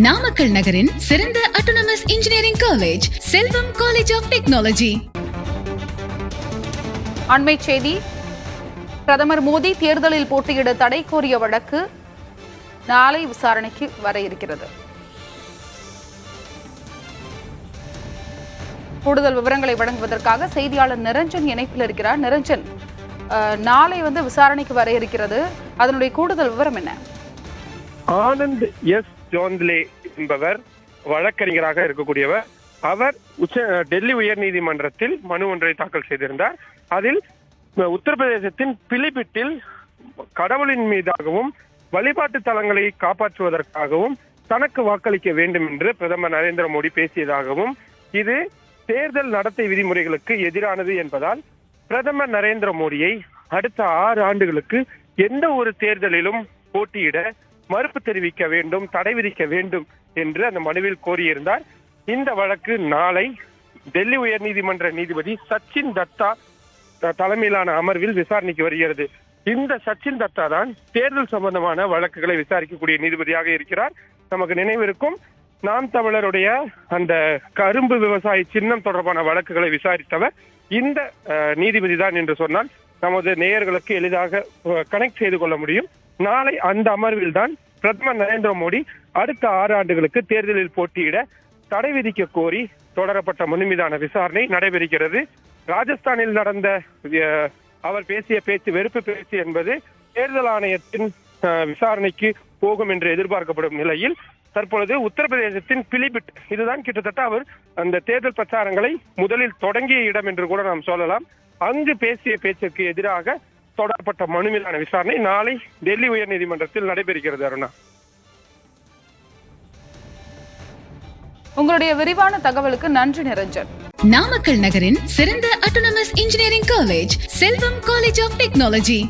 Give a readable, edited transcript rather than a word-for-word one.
நாமக்கல் நகரின் சிறந்த autonomous engineering college Selvam college of technology. அண்மை செய்தி, பிரதமர் மோடி தேர்தலில் போட்டியிட தடை கோரிய வழக்கு நாளை விசாரணைக்கு வர இருக்கிறது. கூடுதல் விவரங்களை வழங்குவதற்காக செய்தியாளர் நிரஞ்சன் இணைப்பில் இருக்கிறார். நிரஞ்சன், நாளை விசாரணைக்கு வர இருக்கிறது, அதனுடைய கூடுதல் விவரம் என்ன? ஆனந்த் எஸ் ஜோந்த்லே என்பவர் வழக்கறிஞராக இருக்கக்கூடியவர். அவர் டெல்லி உயர்நீதிமன்றத்தில் மனு ஒன்றை தாக்கல் செய்திருந்தார். அதில் உத்தரப்பிரதேசத்தின் பிலிபிட்டில் கடவுளின் மீதாகவும் வழிபாட்டு தலங்களை காப்பாற்றுவதற்காகவும் தனக்கு வாக்களிக்க வேண்டும் என்று பிரதமர் நரேந்திர மோடி பேசியதாகவும், இது தேர்தல் நடத்தை விதிமுறைகளுக்கு எதிரானது என்பதால் பிரதமர் நரேந்திர மோடியை அடுத்த 6 ஆண்டுகளுக்கு எந்த ஒரு தேர்தலிலும் போட்டியிட மறுப்பு தெரிவிக்க வேண்டும், தடை விதிக்க வேண்டும் என்று அந்த மனுவில் கோரியிருந்தார். இந்த வழக்கு நாளை டெல்லி உயர்நீதிமன்ற நீதிபதி சச்சின் தத்தா தலைமையிலான அமர்வில் விசாரணைக்கு வருகிறது. இந்த சச்சின் தத்தா தான் தேர்தல் சம்பந்தமான வழக்குகளை விசாரிக்கக்கூடிய நீதிபதியாக இருக்கிறார். நமக்கு நினைவிருக்கும், நாம் தமிழருடைய அந்த கரும்பு விவசாய சின்னம் தொடர்பான வழக்குகளை விசாரித்தவர் இந்த நீதிபதி தான் என்று சொன்னால் நமது நேயர்களுக்கு எளிதாக கனெக்ட் செய்து கொள்ள முடியும். நாளை அந்த அமர்வில் தான் பிரதமர் நரேந்திர மோடி அடுத்த 6 ஆண்டுகளுக்கு தேர்தலில் போட்டியிட தடை விதிக்க கோரி தொடரப்பட்ட மனு மீதான விசாரணை நடைபெறுகிறது. ராஜஸ்தானில் நடந்த அவர் பேசிய பேச்சு வெறுப்பு பேச்சு என்பது தேர்தல் ஆணையத்தின் விசாரணைக்கு போகும் என்று எதிர்பார்க்கப்படும் நிலையில் தற்பொழுது உத்தரப்பிரதேசத்தின் பிலிபிட், இதுதான் கிட்டத்தட்ட அவர் அந்த தேர்தல் பிரச்சாரங்களை முதலில் தொடங்கிய இடம் என்று கூட நாம் சொல்லலாம். அங்கு பேசிய பேச்சுக்கு எதிராக தொடரப்பட்ட மனு மீதான விசாரணை நாளை டெல்லி உயர்நீதிமன்றத்தில் நடைபெறுகிறது. அருணா, உங்களுடைய விரிவான தகவலுக்கு நன்றி நிரஞ்சன். நாமக்கல் நகரின் சிறந்த autonomous engineering college Selvam college of technology.